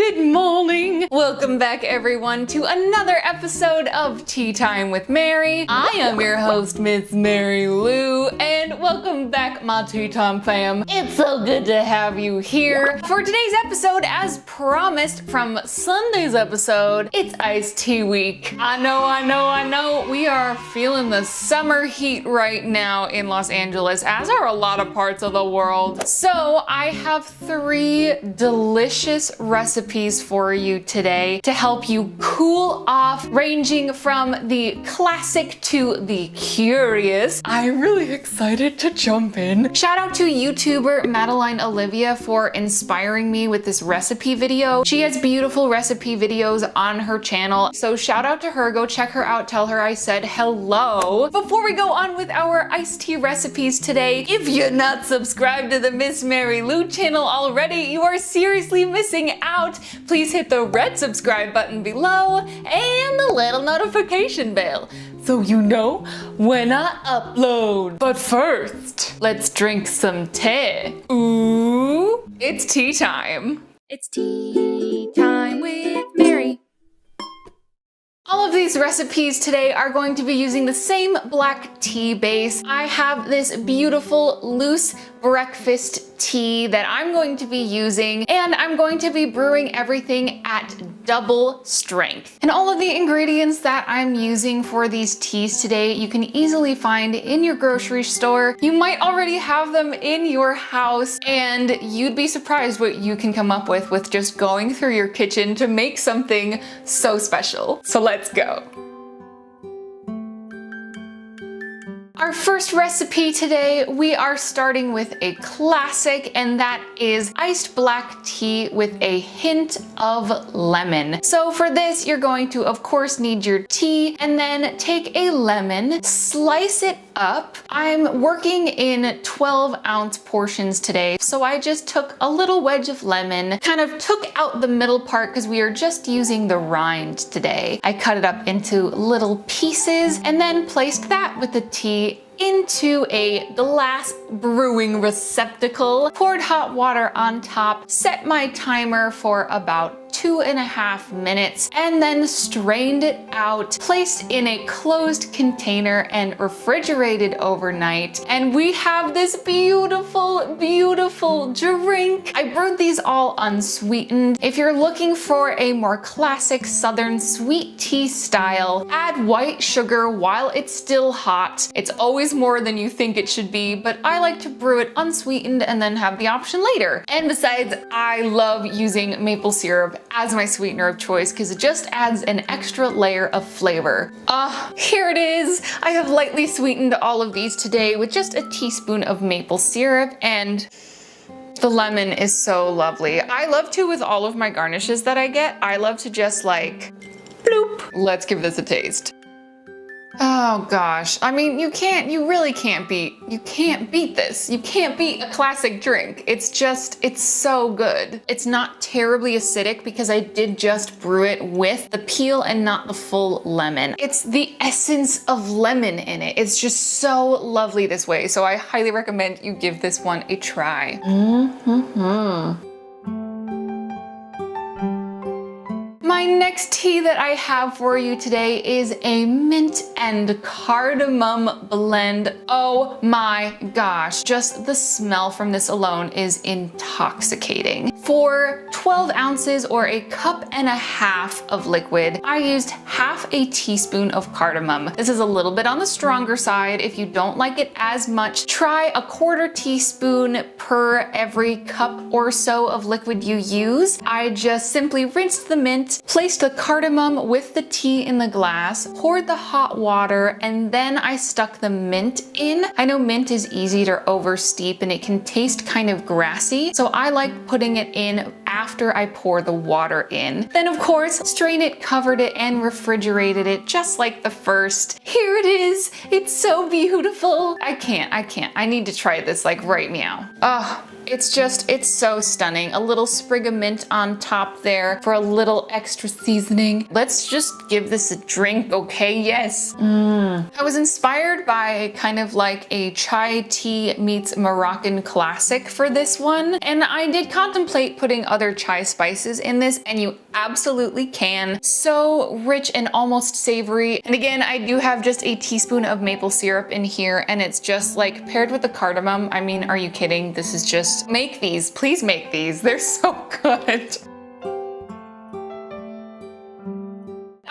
Good morning! Welcome back everyone to another episode of Tea Time with Mary. I am your host, Miss Mary Lou, and welcome back my Tea Time fam. It's so good to have you here. For today's episode, as promised from Sunday's episode, it's iced tea week. I know, we are feeling the summer heat right now in Los Angeles, as are a lot of parts of the world. So I have 3 delicious recipes for you today to help you cool off, ranging from the classic to the curious. I'm really excited to jump in. Shout out to YouTuber Madeleine Olivia for inspiring me with this recipe video. She has beautiful recipe videos on her channel, so shout out to her. Go check her out. Tell her I said hello. Before we go on with our iced tea recipes today, if you're not subscribed to the Miss Mary Lou channel already, you are seriously missing out. Please hit the red subscribe button below and the little notification bell so you know when I upload. But first, let's drink some tea. Ooh, it's tea time. It's tea time with Mary. All of these recipes today are going to be using the same black tea base. I have this beautiful loose breakfast tea that I'm going to be using, and I'm going to be brewing everything at double strength. And all of the ingredients that I'm using for these teas today, you can easily find in your grocery store. You might already have them in your house, and you'd be surprised what you can come up with just going through your kitchen to make something so special. So let's go. Our first recipe today, we are starting with a classic, and that is iced black tea with a hint of lemon. So for this, you're going to, of course, need your tea, and then take a lemon, slice it up. I'm working in 12-ounce portions today, so I just took a little wedge of lemon, kind of took out the middle part because we are just using the rind today. I cut it up into little pieces and then placed that with the tea into a glass brewing receptacle, poured hot water on top, set my timer for about 2.5 minutes, and then strained it out, placed in a closed container and refrigerated overnight. And we have this beautiful, beautiful drink. I brewed these all unsweetened. If you're looking for a more classic Southern sweet tea style, add white sugar while it's still hot. It's always more than you think it should be, but I like to brew it unsweetened and then have the option later. And besides, I love using maple syrup as my sweetener of choice because it just adds an extra layer of flavor. Here it is. I have lightly sweetened all of these today with just a teaspoon of maple syrup, and the lemon is so lovely. I love to, with all of my garnishes that I get, I love to just like bloop. Let's give this a taste. Oh gosh, I mean, you really can't beat this. You can't beat a classic drink. It's so good. It's not terribly acidic because I did just brew it with the peel and not the full lemon. It's the essence of lemon in it. It's just so lovely this way. So I highly recommend you give this one a try. My next tea that I have for you today is a mint and cardamom blend. Oh my gosh, just the smell from this alone is intoxicating. For 12 ounces or a cup and a half of liquid, I used half a teaspoon of cardamom. This is a little bit on the stronger side. If you don't like it as much, try a 1/4 teaspoon per every cup or so of liquid you use. I just simply rinsed the mint, placed the cardamom with the tea in the glass, poured the hot water, and then I stuck the mint in. I know mint is easy to oversteep and it can taste kind of grassy, so I like putting it in after I pour the water in. Then of course, strained it, covered it, and refrigerated it just like the first. Here it is. It's so beautiful. I can't. I need to try this like right meow. It's so stunning. A little sprig of mint on top there for a little extra seasoning. Let's just give this a drink, okay? Yes. I was inspired by kind of like a chai tea meets Moroccan classic for this one, and I did contemplate putting other chai spices in this, and you absolutely can. So rich and almost savory. And again, I do have just a teaspoon of maple syrup in here, and it's just like paired with the cardamom. I mean, are you kidding? This is just, make these, please make these. They're so good.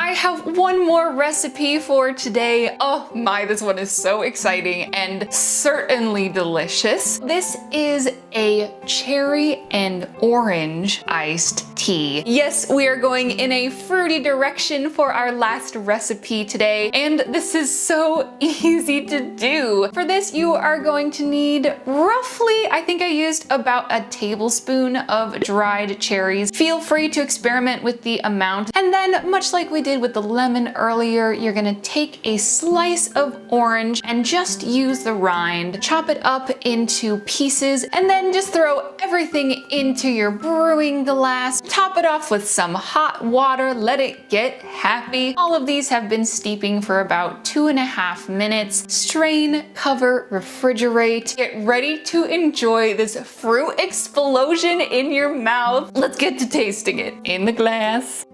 I have one more recipe for today. Oh my, this one is so exciting and certainly delicious. This is a cherry and orange iced tea. Yes, we are going in a fruity direction for our last recipe today, and this is so easy to do. For this, you are going to need roughly, I think I used about a tablespoon of dried cherries. Feel free to experiment with the amount. And then, much like we did with the lemon earlier, you're gonna take a slice of orange and just use the rind, chop it up into pieces, and then just throw everything into your brewing glass. Top it off with some hot water, let it get happy. All of these have been steeping for about 2.5 minutes. Strain, cover, refrigerate. Get ready to enjoy this fruit explosion in your mouth. Let's get to tasting it. In the glass.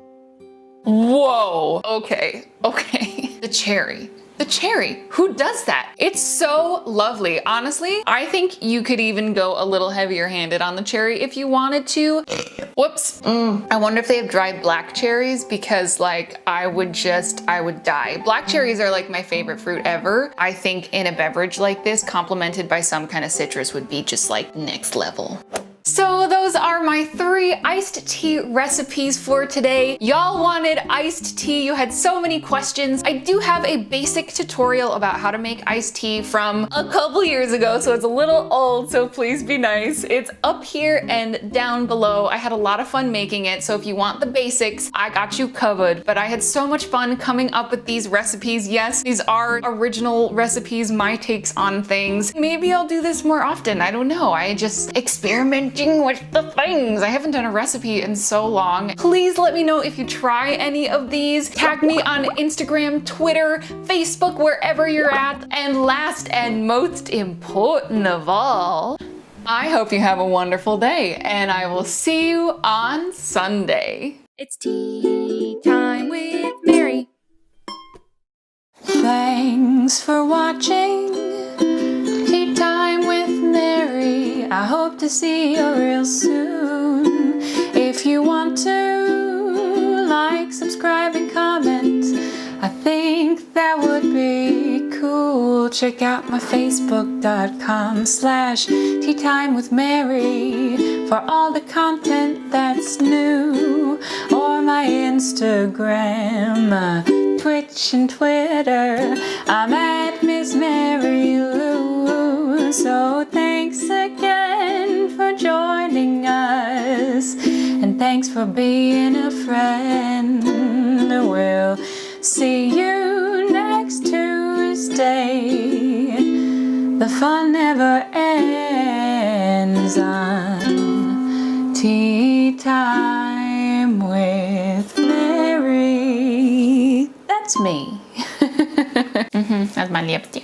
Whoa, okay. The cherry. The cherry, who does that? It's so lovely. Honestly, I think you could even go a little heavier handed on the cherry if you wanted to. Whoops. I wonder if they have dried black cherries, because like I would die. Black cherries are like my favorite fruit ever. I think in a beverage like this, complemented by some kind of citrus, would be just like next level. So those are my 3 iced tea recipes for today. Y'all wanted iced tea. You had so many questions. I do have a basic tutorial about how to make iced tea from a couple years ago, so it's a little old, so please be nice. It's up here and down below. I had a lot of fun making it, so if you want the basics, I got you covered. But I had so much fun coming up with these recipes. Yes, these are original recipes, my takes on things. Maybe I'll do this more often. I don't know. I just experiment with the things. I haven't done a recipe in so long. Please let me know if you try any of these. Tag me on Instagram, Twitter, Facebook, wherever you're at. And last and most important of all, I hope you have a wonderful day, and I will see you on Sunday. It's tea time with Mary. Thanks for watching Tea Time with Mary. I hope to see you real soon. If you want to like, subscribe, and comment, I think that would be cool. Check out my facebook.com/Tea Time with Mary for all the content that's new, or my Instagram, Twitch, and Twitter. I'm at Miss Mary Lou. So thanks again for joining us, and thanks for being a friend. We'll see you next Tuesday. The fun never ends on Tea Time with Mary. That's me. That's my lipstick.